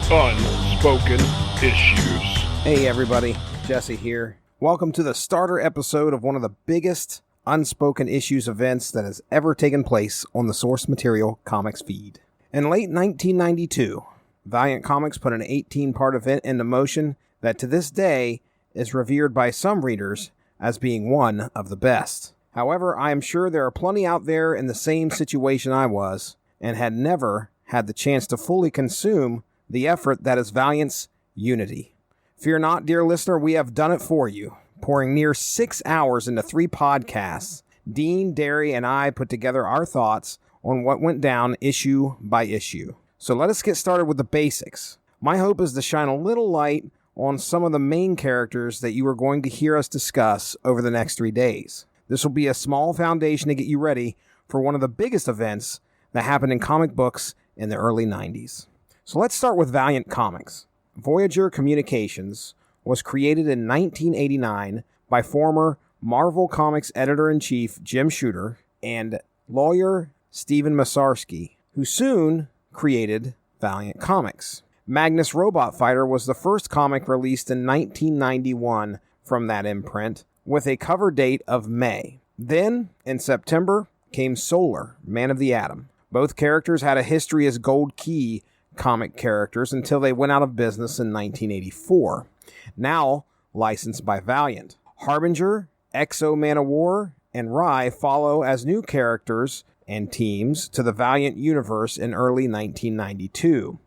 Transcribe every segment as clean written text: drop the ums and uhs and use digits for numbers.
Unspoken Issues. Hey everybody, Jesse here. Welcome to the starter episode of one of the biggest Unspoken Issues events that has ever taken place on the Source Material Comics feed. In late 1992, Valiant Comics put an 18-part event into motion that to this day is revered by some readers as being one of the best. However, I am sure there are plenty out there in the same situation I was and had never had the chance to fully consume the effort that is Valiant's Unity. Fear not, dear listener, we have done it for you. Pouring near 6 hours into 3 podcasts, Dean, Darry, and I put together our thoughts on what went down issue by issue. So let us get started with the basics. My hope is to shine a little light on some of the main characters that you are going to hear us discuss over the next 3 days. This will be a small foundation to get you ready for one of the biggest events that happened in comic books in the early 90s. So let's start with Valiant Comics. Voyager Communications was created in 1989 by former Marvel Comics editor-in-chief Jim Shooter and lawyer Stephen Masarsky, who soon created Valiant Comics. Magnus Robot Fighter was the first comic released in 1991 from that imprint, with a cover date of May. Then, in September, came Solar, Man of the Atom. Both characters had a history as Gold Key comic characters until they went out of business in 1984. Now licensed by Valiant. Harbinger, Exo Man of War, and Rye follow as new characters and teams to the Valiant universe in early 1992.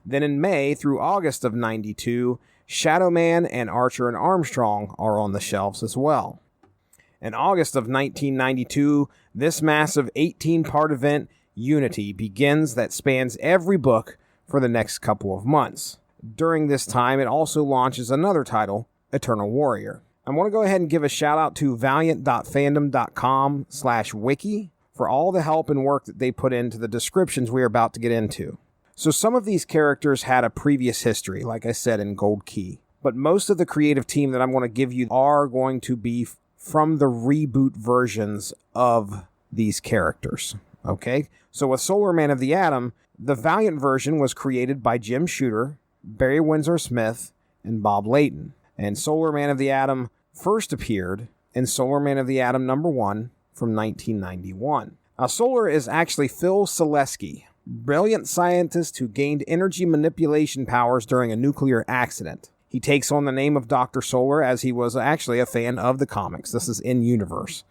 Then in May through August of 92, Shadow Man and Archer and Armstrong are on the shelves as well. In August of 1992, this massive 18-part event, Unity, begins that spans every book for the next couple of months. During this time, it also launches another title, Eternal Warrior. I want to go ahead and give a shout out to valiant.fandom.com/wiki for all the help and work that they put into the descriptions we are about to get into. So some of these characters had a previous history, like I said, in Gold Key. But most of the creative team that I'm going to give you are going to be from the reboot versions of these characters. Okay? So with Solar Man of the Atom, the Valiant version was created by Jim Shooter, Barry Windsor Smith, and Bob Layton. And Solar Man of the Atom first appeared in Solar Man of the Atom #1 from 1991. Now, Solar is actually Phil Selesky, brilliant scientist who gained energy manipulation powers during a nuclear accident. He takes on the name of Dr. Solar as he was actually a fan of the comics. This is in-universe.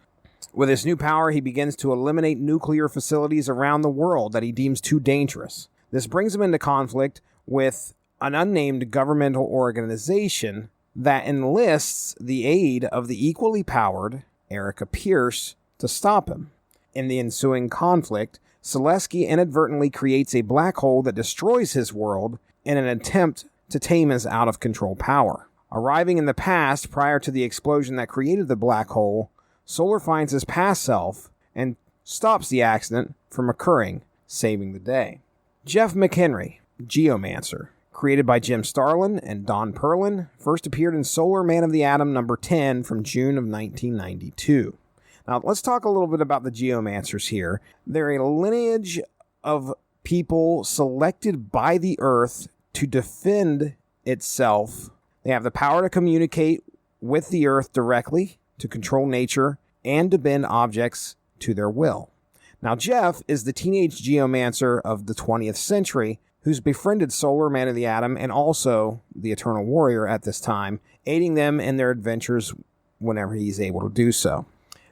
With his new power, he begins to eliminate nuclear facilities around the world that he deems too dangerous. This brings him into conflict with an unnamed governmental organization that enlists the aid of the equally powered Erica Pierce to stop him. In the ensuing conflict, Selesky inadvertently creates a black hole that destroys his world in an attempt to tame his out-of-control power. Arriving in the past prior to the explosion that created the black hole, Solar finds his past self and stops the accident from occurring, saving the day. Jeff McHenry, Geomancer, created by Jim Starlin and Don Perlin, first appeared in Solar Man of the Atom #10 from June of 1992. Now, let's talk a little bit about the Geomancers here. They're a lineage of people selected by the Earth to defend itself. They have the power to communicate with the Earth directly, to control nature, and to bend objects to their will. Now, Jeff is the teenage geomancer of the 20th century who's befriended Solar Man of the Atom and also the Eternal Warrior at this time, aiding them in their adventures whenever he's able to do so.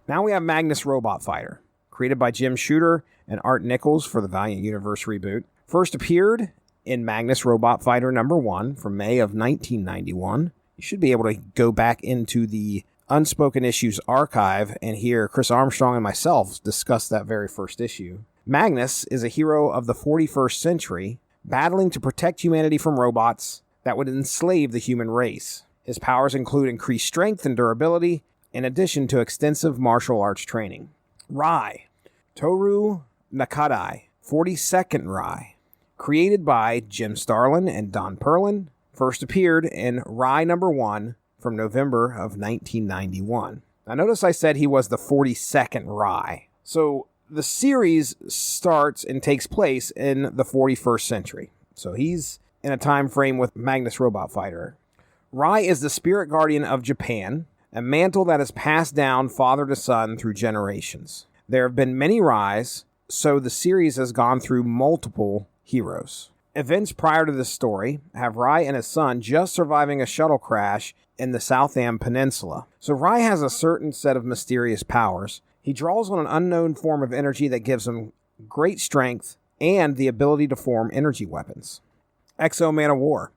Now we have Magnus Robot Fighter, created by Jim Shooter and Art Nichols for the Valiant Universe reboot. First appeared in Magnus Robot Fighter #1 from May of 1991. You should be able to go back into the Unspoken Issues archive and hear Chris Armstrong and myself discuss that very first issue. Magnus is a hero of the 41st century, battling to protect humanity from robots that would enslave the human race. His powers include increased strength and durability, in addition to extensive martial arts training. Rai, Toru Nakadai, 42nd Rai, created by Jim Starlin and Don Perlin, first appeared in Rai #1 from November of 1991. Now notice I said he was the 42nd Rai. So the series starts and takes place in the 41st century. So he's in a time frame with Magnus Robot Fighter. Rai is the spirit guardian of Japan, a mantle that is passed down father to son through generations. There have been many Rais, so the series has gone through multiple heroes. Events prior to this story have Rai and his son just surviving a shuttle crash in the Southam Peninsula. So Rai has a certain set of mysterious powers. He draws on an unknown form of energy that gives him great strength and the ability to form energy weapons. Exo Man of War,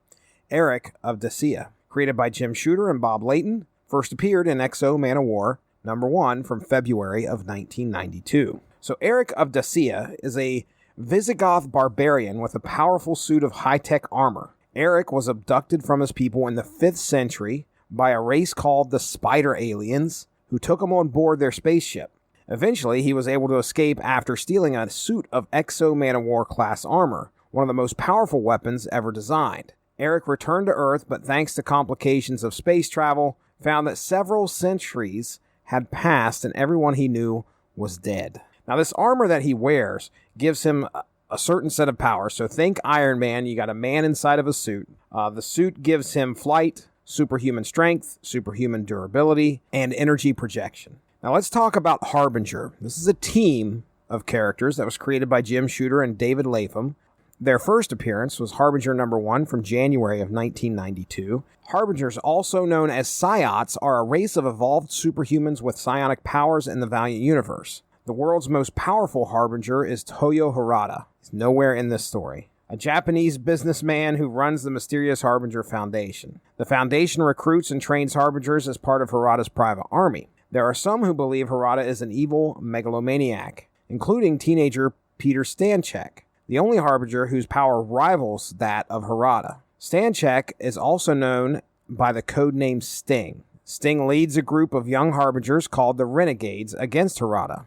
Eric of Dacia, created by Jim Shooter and Bob Layton, first appeared in Exo Man of War #1 from February of 1992. So Eric of Dacia is a Visigoth barbarian with a powerful suit of high-tech armor. Eric was abducted from his people in the 5th century by a race called the Spider Aliens, who took him on board their spaceship. Eventually, he was able to escape after stealing a suit of Exo Man of War class armor, one of the most powerful weapons ever designed. Eric returned to Earth, but thanks to complications of space travel, found that several centuries had passed and everyone he knew was dead. Now, this armor that he wears gives him a certain set of powers. So think Iron Man, you got a man inside of a suit. The suit gives him flight, superhuman strength, superhuman durability, and energy projection. Now let's talk about Harbinger. This is a team of characters that was created by Jim Shooter and David Latham. Their first appearance was Harbinger #1 from January of 1992. Harbingers, also known as Psiots, are a race of evolved superhumans with psionic powers in the Valiant universe. The world's most powerful Harbinger is Toyo Harada. He's nowhere in this story. A Japanese businessman who runs the mysterious Harbinger Foundation. The Foundation recruits and trains Harbingers as part of Harada's private army. There are some who believe Harada is an evil megalomaniac, including teenager Peter Stanchek, the only Harbinger whose power rivals that of Harada. Stanchek is also known by the codename Sting. Sting leads a group of young Harbingers called the Renegades against Harada.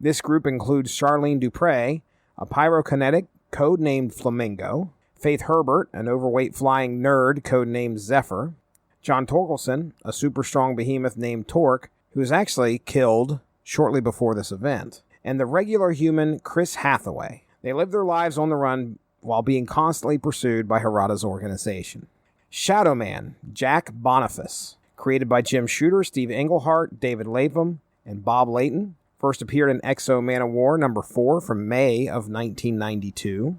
This group includes Charlene Dupre, a pyrokinetic codenamed Flamingo, Faith Herbert, an overweight flying nerd codenamed Zephyr, John Torkelson, a super strong behemoth named Torque, who was actually killed shortly before this event, and the regular human Chris Hathaway. They live their lives on the run while being constantly pursued by Harada's organization. Shadow Man, Jack Boniface, created by Jim Shooter, Steve Englehart, David Latham, and Bob Layton, first appeared in Exo Man of War #4 from May of 1992.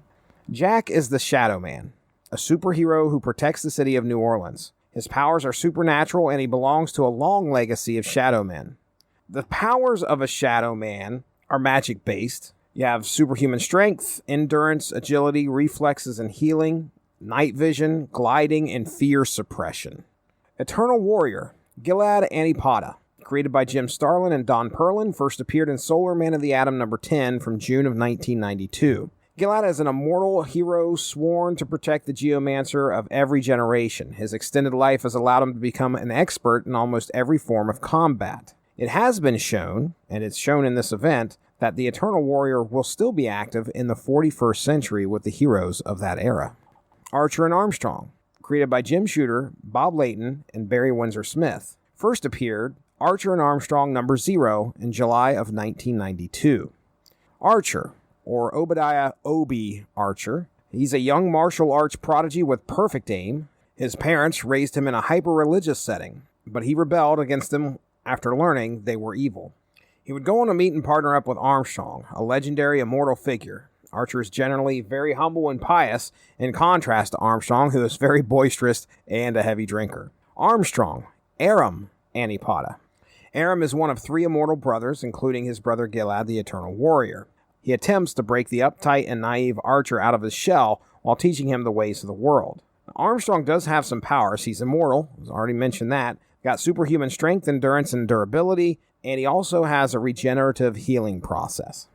Jack is the Shadow Man, a superhero who protects the city of New Orleans. His powers are supernatural, and he belongs to a long legacy of Shadow Men. The powers of a Shadow Man are magic-based. You have superhuman strength, endurance, agility, reflexes, and healing, night vision, gliding, and fear suppression. Eternal Warrior, Gilad Anipada, created by Jim Starlin and Don Perlin, first appeared in Solar Man of the Atom #10 from June of 1992. Gilad is an immortal hero sworn to protect the Geomancer of every generation. His extended life has allowed him to become an expert in almost every form of combat. It has been shown, and it's shown in this event, that the Eternal Warrior will still be active in the 41st century with the heroes of that era. Archer and Armstrong, created by Jim Shooter, Bob Layton, and Barry Windsor Smith, first appeared Archer and Armstrong #0 in July of 1992. Archer, or Obadiah Obi Archer, he's a young martial arts prodigy with perfect aim. His parents raised him in a hyper-religious setting, but he rebelled against them after learning they were evil. He would go on to meet and partner up with Armstrong, a legendary immortal figure. Archer is generally very humble and pious, in contrast to Armstrong, who is very boisterous and a heavy drinker. Armstrong, Aram Anipada. Aram is one of 3 immortal brothers, including his brother Gilad, the Eternal Warrior. He attempts to break the uptight and naive Archer out of his shell while teaching him the ways of the world. Armstrong does have some powers. He's immortal, as already mentioned that. Got superhuman strength, endurance, and durability, and he also has a regenerative healing process.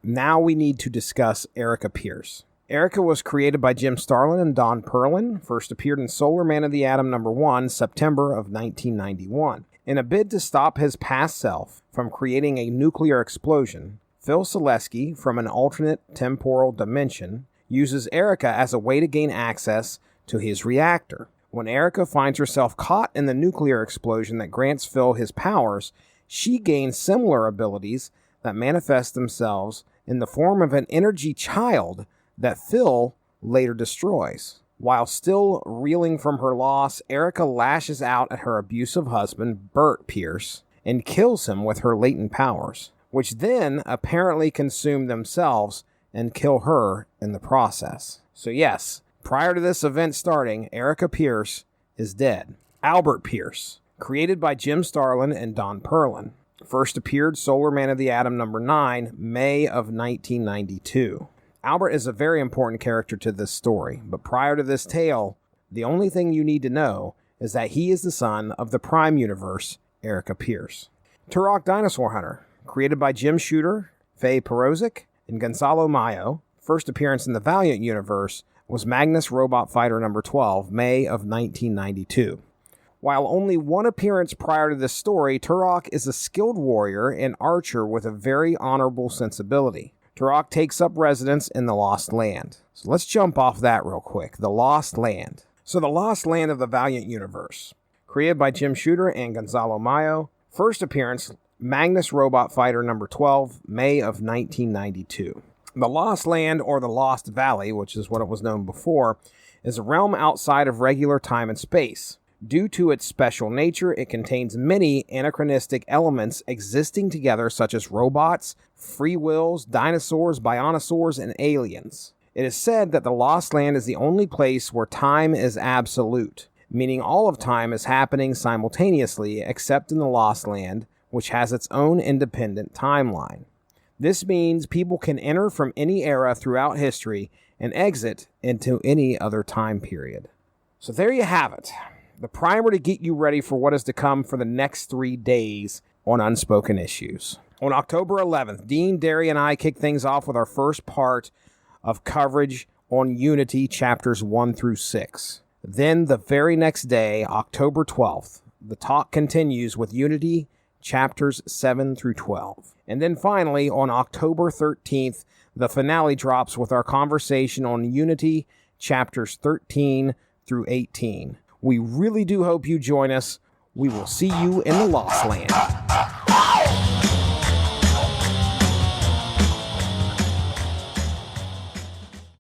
Now we need to discuss Erica Pierce. Erica was created by Jim Starlin and Don Perlin, first appeared in Solar Man of the Atom #1, September of 1991. In a bid to stop his past self from creating a nuclear explosion, Phil Selesky, from an alternate temporal dimension, uses Erica as a way to gain access to his reactor. When Erica finds herself caught in the nuclear explosion that grants Phil his powers, she gains similar abilities that manifest themselves in the form of an energy child that Phil later destroys. While still reeling from her loss, Erica lashes out at her abusive husband, Bert Pierce, and kills him with her latent powers, which then apparently consume themselves and kill her in the process. So yes, prior to this event starting, Erica Pierce is dead. Albert Pierce, created by Jim Starlin and Don Perlin, first appeared Solar Man of the Atom number 9, May of 1992. Albert is a very important character to this story, but prior to this tale, the only thing you need to know is that he is the son of the Prime Universe, Erica Pierce. Turok Dinosaur Hunter, created by Jim Shooter, Faye Perozic, and Gonzalo Mayo, first appearance in the Valiant universe, was Magnus Robot Fighter number 12, May of 1992. While only one appearance prior to this story, Turok is a skilled warrior and archer with a very honorable sensibility. Turok takes up residence in the Lost Land. So let's jump off that real quick. The Lost Land. So the Lost Land of the Valiant universe, created by Jim Shooter and Gonzalo Mayo, first appearance, Magnus Robot Fighter number 12, May of 1992. The Lost Land, or the Lost Valley, which is what it was known before, is a realm outside of regular time and space. Due to its special nature, it contains many anachronistic elements existing together, such as robots, free wills, dinosaurs, bionosaurs, and aliens. It is said that the Lost Land is the only place where time is absolute, meaning all of time is happening simultaneously except in the Lost Land, which has its own independent timeline. This means people can enter from any era throughout history and exit into any other time period. So there you have it. The primer to get you ready for what is to come for the next 3 days on Unspoken Issues. On October 11th, Dean, Darry, and I kick things off with our first part of coverage on Unity chapters 1 through 6. Then the very next day, October 12th, the talk continues with Unity chapters 7 through 12. And then finally, on October 13th, the finale drops with our conversation on Unity chapters 13 through 18. We really do hope you join us. We will see you in the Lost Land.